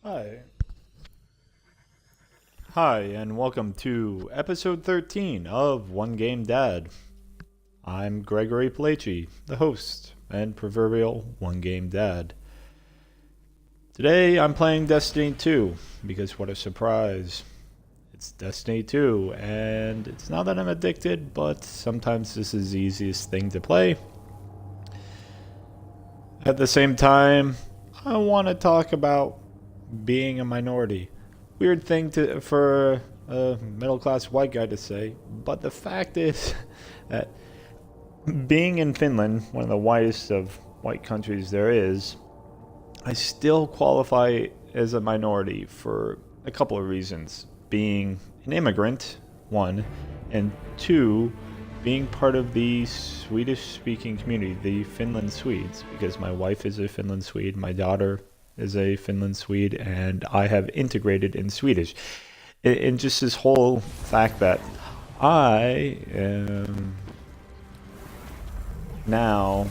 Hi. Hi, and welcome to episode 13 of One Game Dad. I'm Gregory Palaci, the host and proverbial One Game Dad. Today I'm playing Destiny 2 because what a surprise. It's Destiny 2, and it's not that I'm addicted, but sometimes this is the easiest thing to play. At the same time, I want to talk about being a minority. Weird thing for a middle class white guy to say, but the fact is that being in Finland, one of the whitest of white countries there is, I still qualify as a minority for a couple of reasons. Being an immigrant, one, and two, being part of the Swedish speaking community, the Finland Swedes, because my wife is a Finland Swede, my daughter is a Finland Swede, and I have integrated in Swedish. And just this whole fact that I am now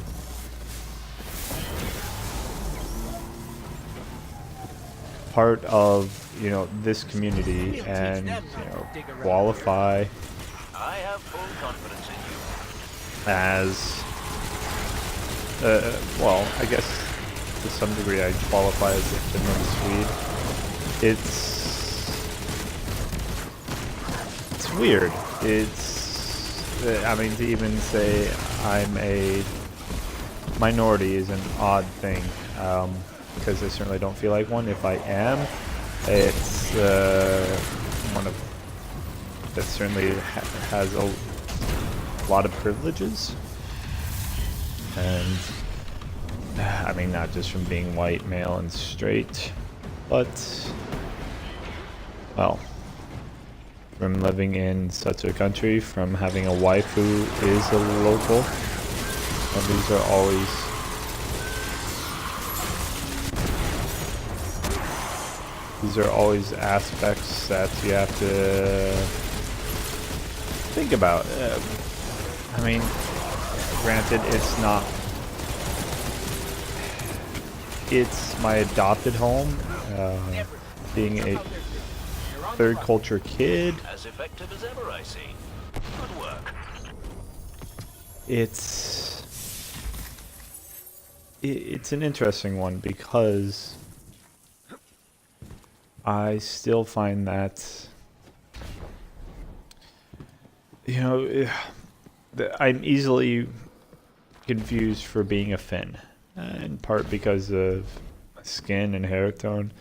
part of, this community and, qualify I have full confidence in you. as, well, I guess to some degree I qualify as a Finland Swede. It's weird. I mean, to even say I'm a minority is an odd thing, because I certainly don't feel like one. If I am, it's one of that certainly has a lot of privileges, and I mean, not just from being white, male, and straight, but, well, from living in such a country, from having a wife who is a local, and these are always aspects that you have to think about. I mean, granted, it's my adopted home, being a third culture kid. As effective as ever, I see. Good work. It's an interesting one because I still find that, I'm easily confused for being a Finn, in part because of skin and hair tone,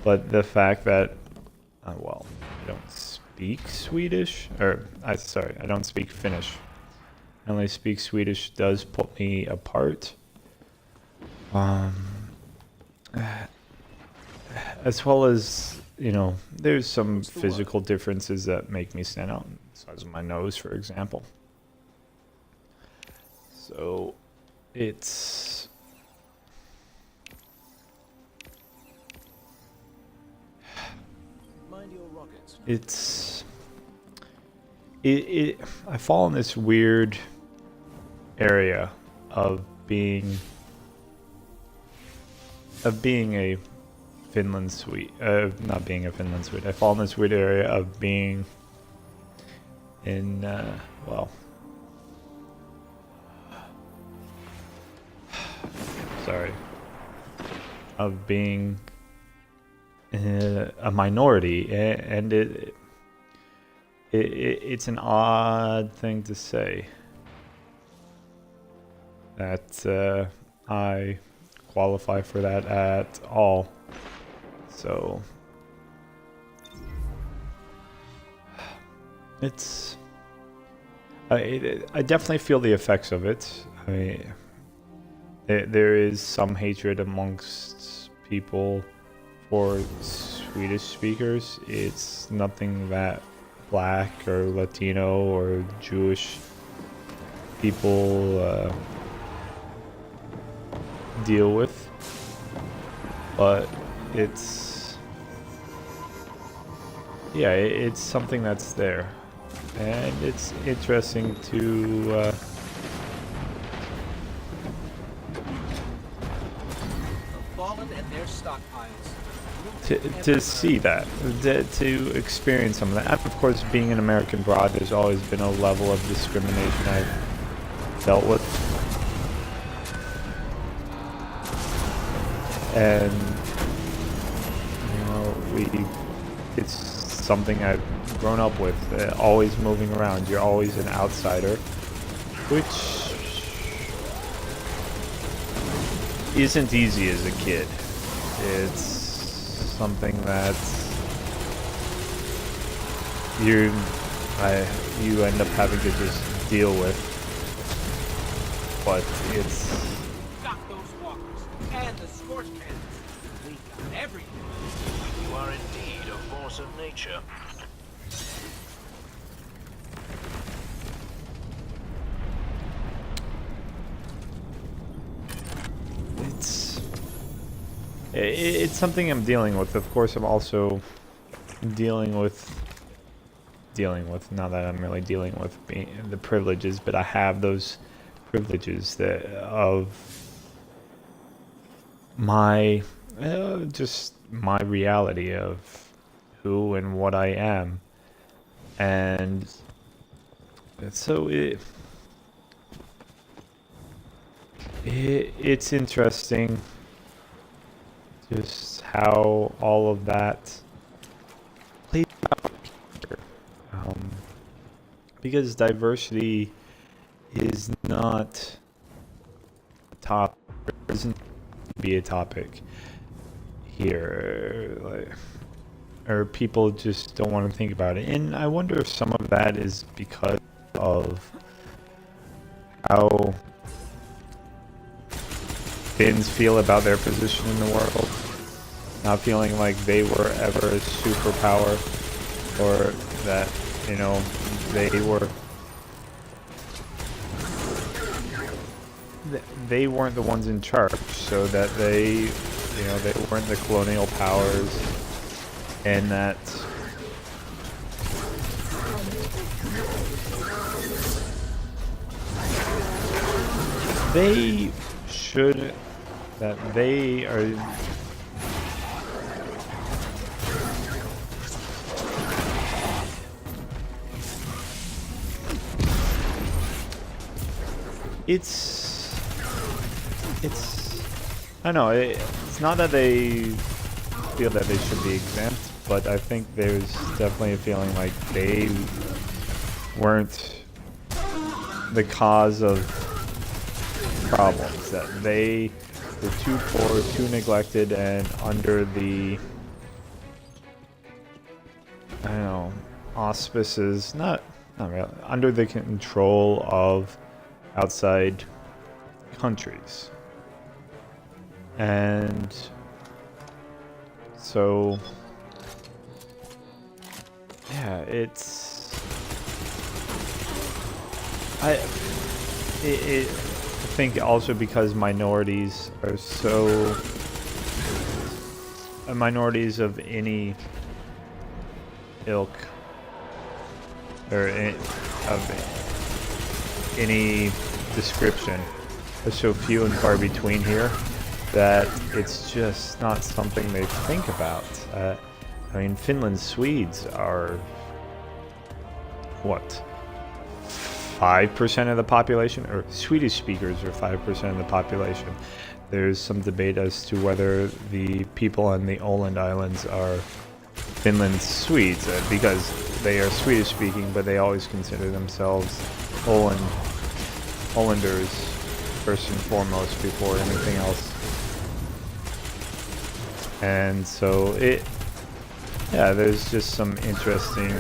but the fact that, well, I don't speak Swedish, I don't speak Finnish. I only speak Swedish does put me apart. As well as, there's some physical differences that make me stand out, the size of my nose, for example. So, it's I fall in this weird area of being a Finland Swede, not being a Finland Swede. I fall in this weird area of being in, well, sorry, of being a minority, and it's an odd thing to say that I qualify for that at all. So I definitely feel the effects of it. I mean, there is some hatred amongst people for Swedish speakers. It's nothing that Black or Latino or Jewish people deal with, but it's something that's there, and it's interesting to Fallen and their stockpiles. to see that, to experience some of that. And of course, being an American broad, there's always been a level of discrimination I've dealt with. And, you know, it's something I've grown up with, always moving around. You're always an outsider, which isn't easy as a kid. It's something that you end up having to just deal with, but it's Got those walkers and the scorch cannons. We got everything. You are indeed a force of nature. it's something I'm dealing with. Of course, I'm also dealing with not that I'm really dealing with the privileges, but I have those privileges that of my just my reality of who and what I am, and so it's interesting just how all of that plays out here. Because diversity is not a topic, doesn't be a topic here, or people just don't want to think about it. And I wonder if some of that is because of how Finns feel about their position in the world, not feeling like they were ever a superpower, or that, you know, they weren't the ones in charge, so that they weren't the colonial powers, and that they should, that they are it's I don't know, it's not that they feel that they should be exempt, but I think there's definitely a feeling like they weren't the cause of problems, that they were too poor, too neglected, and under the, I don't know, auspices, not really, under the control of outside countries. And so, yeah, I think also because minorities are so, minorities of any ilk, or of any description, are so few and far between here, that it's just not something they think about. I mean, Finland's Swedes are, what, 5% of the population, or Swedish speakers are 5% of the population. There's some debate as to whether the people on the Åland Islands are Finland's Swedes, because they are Swedish speaking, but they always consider themselves Ålanders first and foremost before anything else. And so there's just some interesting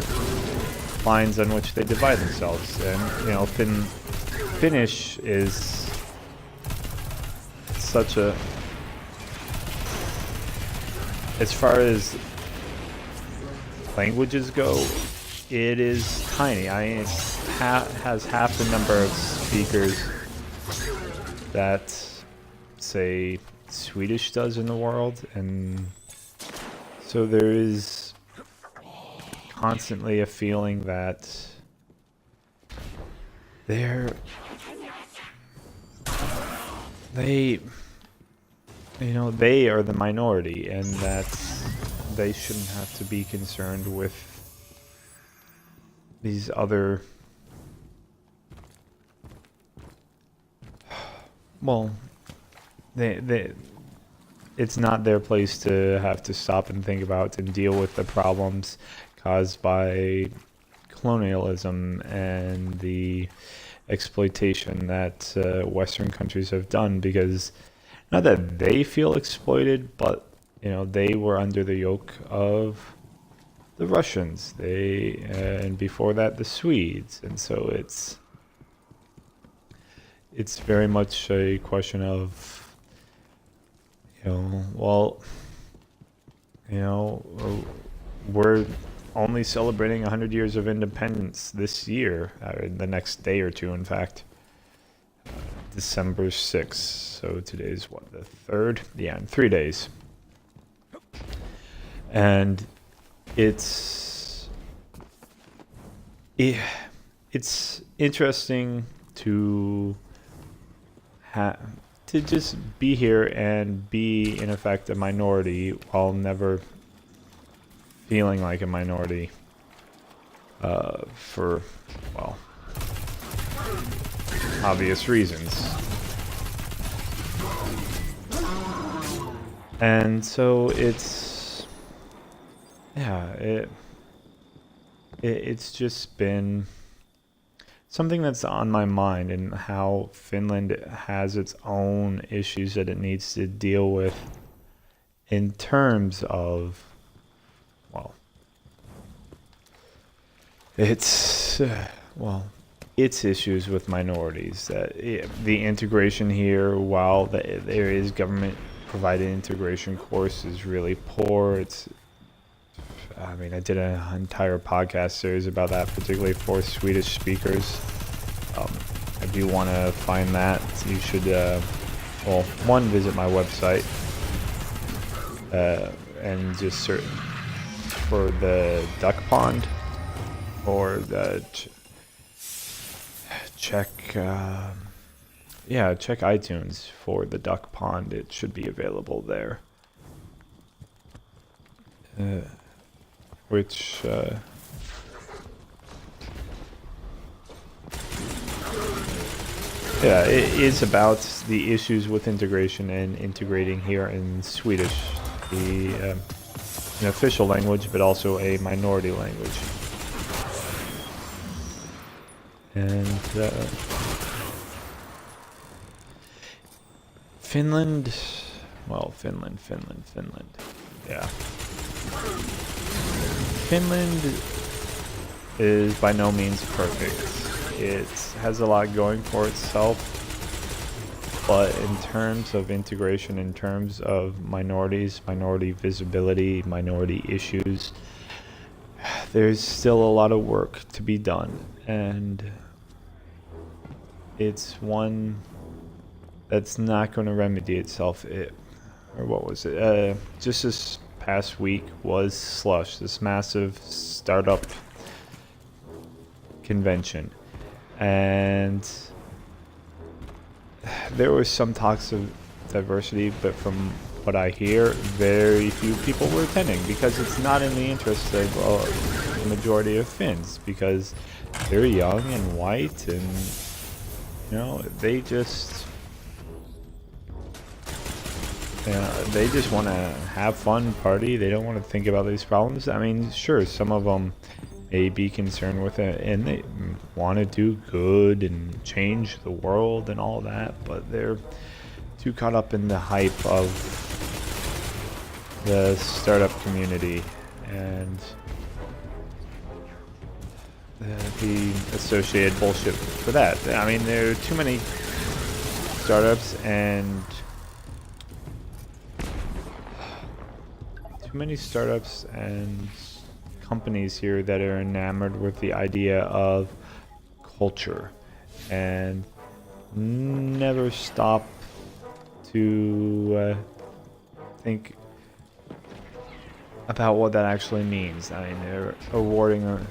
lines on which they divide themselves. And, you know, Finnish is such a, as far as languages go, it is tiny. I mean, it has half the number of speakers that, say, Swedish does in the world, and so there is constantly a feeling that you know, they are the minority, and that they shouldn't have to be concerned with these other, well, it's not their place to have to stop and think about and deal with the problems caused by colonialism and the exploitation that Western countries have done, because not that they feel exploited, but you know, they were under the yoke of the Russians, and before that the Swedes, and so it's very much a question of, you know, well, you know, we're only celebrating 100 years of independence this year, the next day or two, in fact. December 6th. So today's what, the 3rd? Yeah, in 3 days. And it's interesting to just be here and be, in effect, a minority while never feeling like a minority for, well, obvious reasons. And so it's, yeah, it's just been something that's on my mind, and how Finland has its own issues that it needs to deal with in terms of, well, it's issues with minorities. That the integration here, while there is government provided integration course, is really poor. I mean, I did an entire podcast series about that, particularly for Swedish speakers. If you want to find that, you should, well, one, visit my website and just search for the duck pond, or the check iTunes for the duck pond. It should be available there. Which yeah, it is about the issues with integration and integrating here in Swedish, an official language, but also a minority language. And Finland, yeah. Finland is by no means perfect. It has a lot going for itself, but in terms of integration, in terms of minorities, minority visibility, minority issues, there's still a lot of work to be done, and it's one that's not going to remedy itself. Or what was it? Just this past week was Slush, this massive startup convention, and there was some talks of diversity, but from what I hear, very few people were attending, because it's not in the interest of the majority of Finns, because they're young and white, and you know, they just want to have fun, party. They don't want to think about these problems. I mean, sure, some of them may be concerned with it, and they want to do good and change the world and all that, but they're too caught up in the hype of the startup community and the associated bullshit for that. I mean, there are too many startups and companies here that are enamored with the idea of culture and never stop to think about what that actually means. I mean, they're awarding or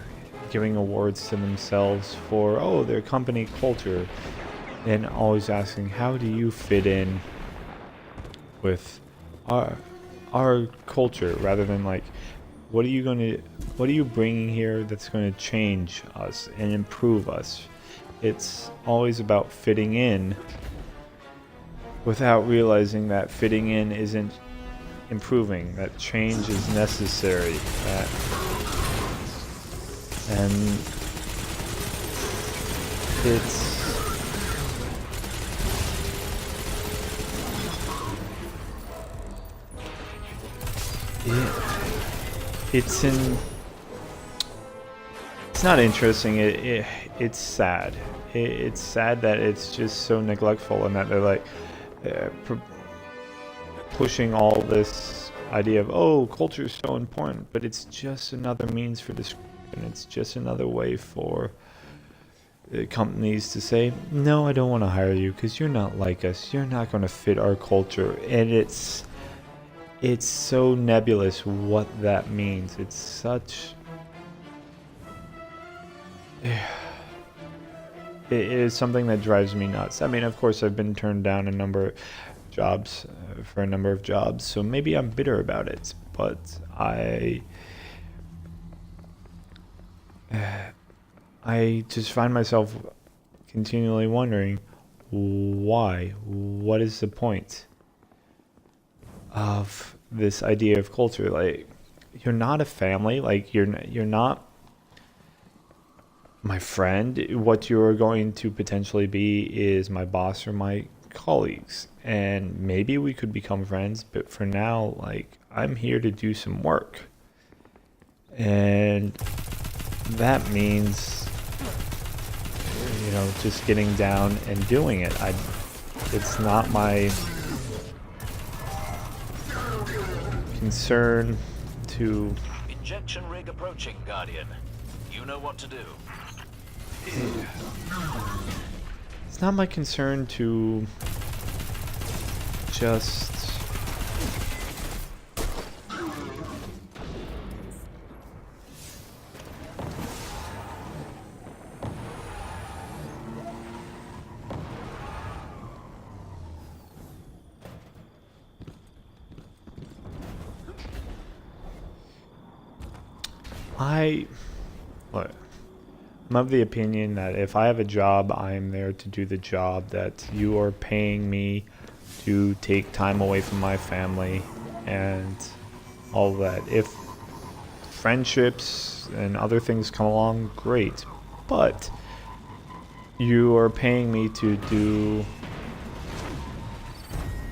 giving awards to themselves for, their company culture, and always asking, how do you fit in with our culture rather than like what are you bringing here that's going to change us and improve us. It's always about fitting in without realizing that fitting in isn't improving, that change is necessary, and it's not interesting. It's sad. It's sad that it's just so neglectful and that they're like pushing all this idea of, oh, culture is so important, but it's just another means for description. It's just another way for companies to say, no, I don't want to hire you because you're not like us. You're not going to fit our culture. And it's so nebulous what that means. It's such... It is something that drives me nuts. I mean, of course, I've been turned down a number of jobs, for a number of jobs, so maybe I'm bitter about it, but I just find myself continually wondering, why? What is the point of this idea of culture? Like, you're not a family. Like, you're not my friend. What you're going to potentially be is my boss or my colleagues, and maybe we could become friends, but for now, like, I'm here to do some work, and that means, you know, just getting down and doing it. It's not my concern to... Injection rig approaching, Guardian. You know what to do. It's not my concern to just... Look, I'm of the opinion that if I have a job, I'm there to do the job, that you are paying me to take time away from my family and all that. If friendships and other things come along, great. But you are paying me to do...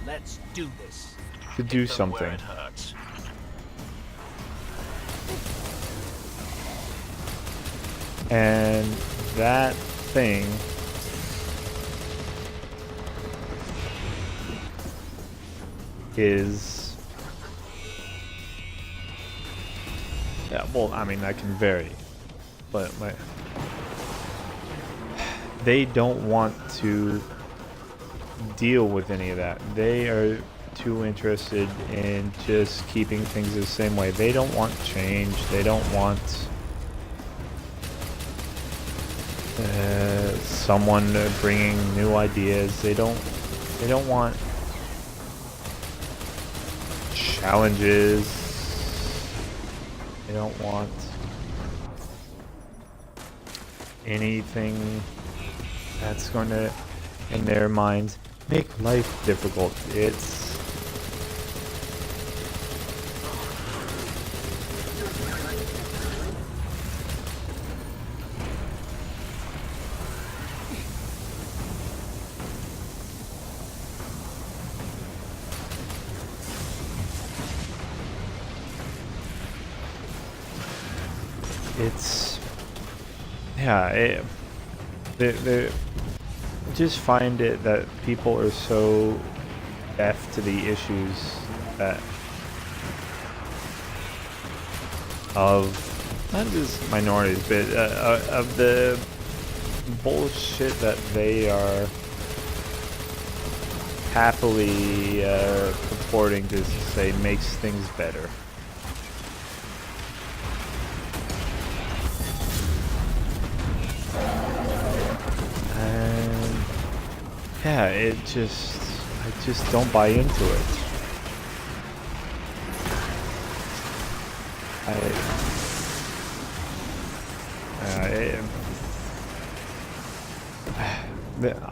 Let's do this. to do Hit them where something. it hurts. And that thing is... yeah, well, I mean, that can vary. But they don't want to deal with any of that. They are too interested in just keeping things the same way. They don't want change. They don't want someone bringing new ideas. They don't want challenges. They don't want anything that's going to, in their minds, make life difficult. They just find it that people are so deaf to the issues that of not just minorities, but of the bullshit that they are happily purporting to say makes things better. And yeah, I just don't buy into it.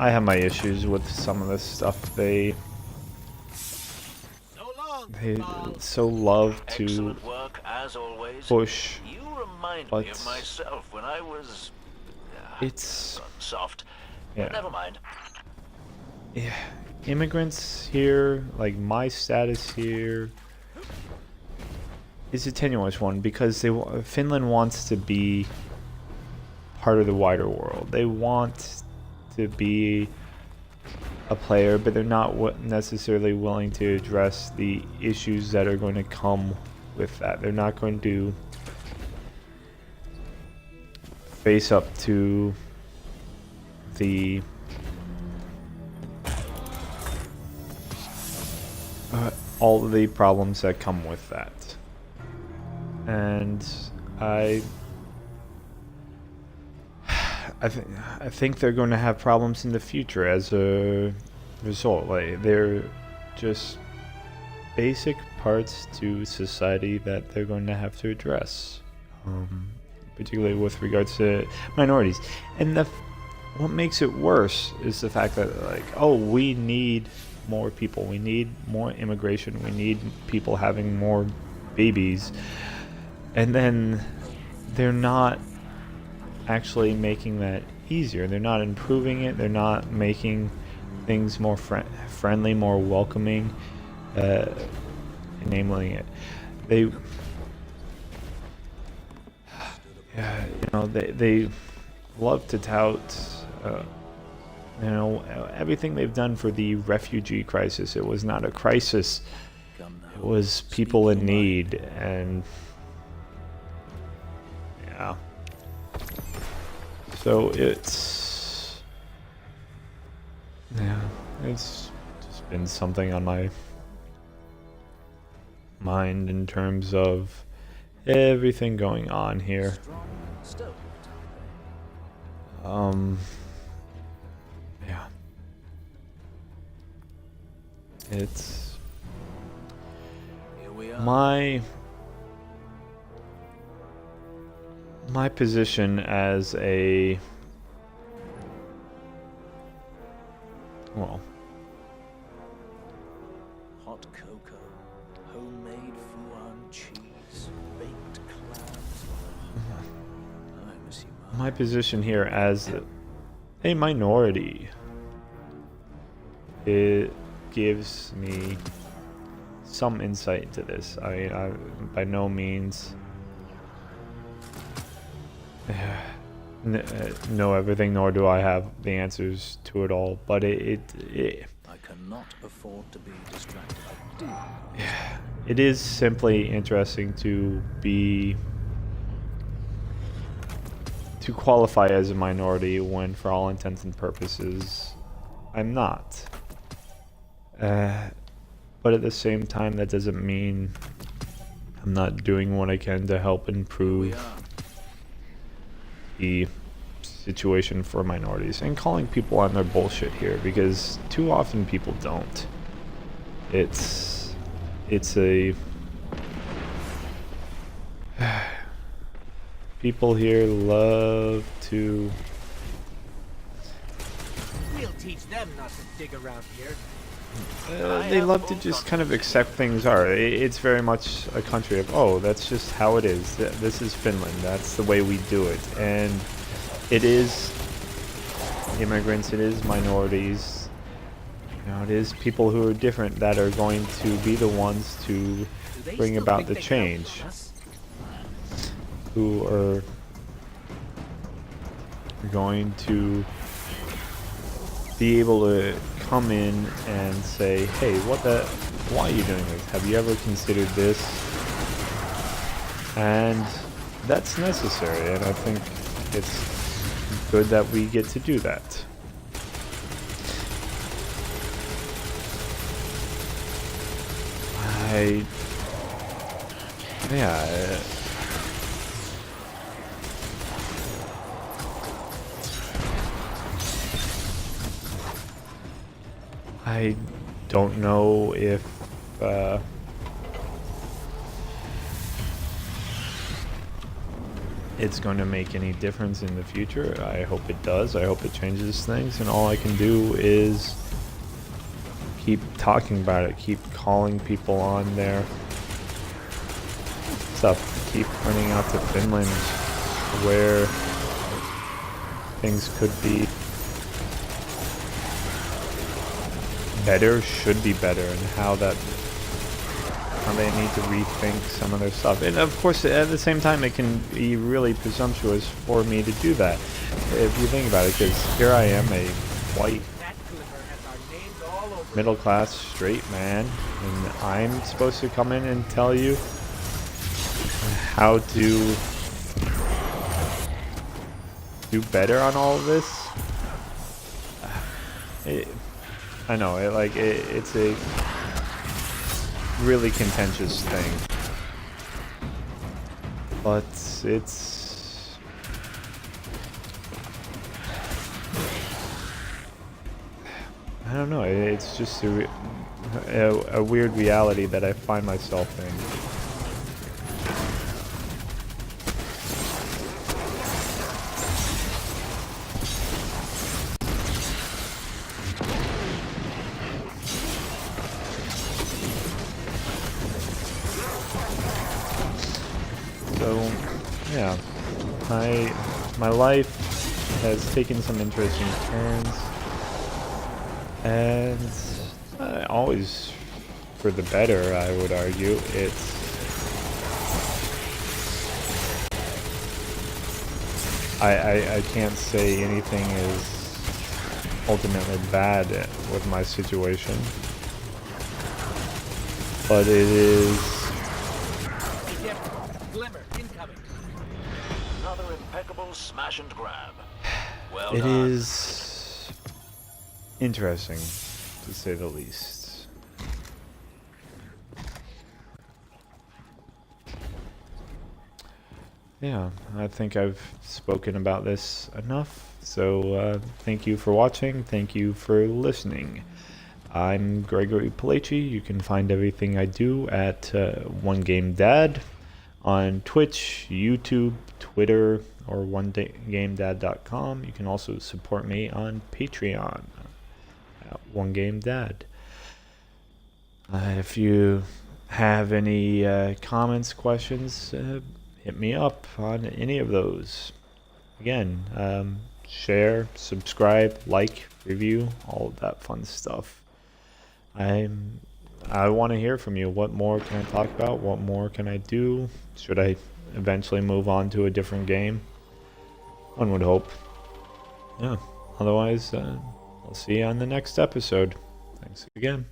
I have my issues with some of this stuff. They So long, they Carl. so love to Excellent work, as always. push. You remind me But of myself when I was It's soft. yeah. But never mind. Yeah, immigrants here, like my status here, is a tenuous one because Finland wants to be part of the wider world. They want to be a player, but they're not necessarily willing to address the issues that are going to come with that. They're not going to face up to the all of the problems that come with that. And I think they're going to have problems in the future as a result. Like, they're just basic parts to society that they're going to have to address, particularly with regards to minorities. And what makes it worse is the fact that, like, oh, we need more people, we need more immigration, we need people having more babies, and then they're not actually making that easier. They're not improving it. They're not making things more friendly, more welcoming, enabling it. They they love to tout everything they've done for the refugee crisis. It was not a crisis, it was people in need. And yeah, so it's just been something on my mind in terms of everything going on here. Yeah. It's Here we are. my position as a, well, Hot cocoa, homemade Fuan cheese, baked clams. I miss you, Mom. my position here as a minority, it gives me some insight into this. I by no means know everything, nor do I have the answers to it all, but it I cannot afford to be distracted. I do. it is simply interesting to qualify as a minority when, for all intents and purposes, I'm not. But at the same time, that doesn't mean I'm not doing what I can to help We improve are. the situation for minorities, and calling people on their bullshit here, because too often people don't. It's a people here love to We'll teach them not to dig around here. they love to just kind of accept things are. It's very much a country of, oh, that's just how it is. This is Finland. That's the way we do it. And it is immigrants, it is minorities, it is people who are different that are going to be the ones to Do they bring still about think the they count change, on us? who are going to be able to come in and say, hey, why are you doing this? Have you ever considered this? And that's necessary, and I think it's good that we get to do that. Yeah. I don't know if it's going to make any difference in the future. I hope it does. I hope it changes things, and all I can do is keep talking about it, keep calling people on their stuff, keep pointing out to Finland where things could be better, should be better, and how they need to rethink some of their stuff. And of course, at the same time, it can be really presumptuous for me to do that, if you think about it, because here I am, a white, That Glimmer has our names all over it. middle-class, straight man, and I'm supposed to come in and tell you how to do better on all of this. I know, it's a really contentious thing, but it's I don't know. It's just a weird reality that I find myself in. So, yeah, my life has taken some interesting turns, and always for the better, I would argue. I can't say anything is ultimately bad with my situation, but it is. Glimmer incoming. Another impeccable smash and grab. Well It done. is interesting, to say the least. Yeah, I think I've spoken about this enough. So thank you for watching. Thank you for listening. I'm Gregory Palaci. You can find everything I do at One Game Dad on Twitch, YouTube, Twitter, or OneGameDad.com. You can also support me on Patreon at One Game Dad. If you have any comments, questions, hit me up on any of those. Again, share, subscribe, like, review, all of that fun stuff. I want to hear from you. What more can I talk about? What more can I do? Should I eventually move on to a different game? One would hope. Yeah. Otherwise, I'll see you on the next episode. Thanks again.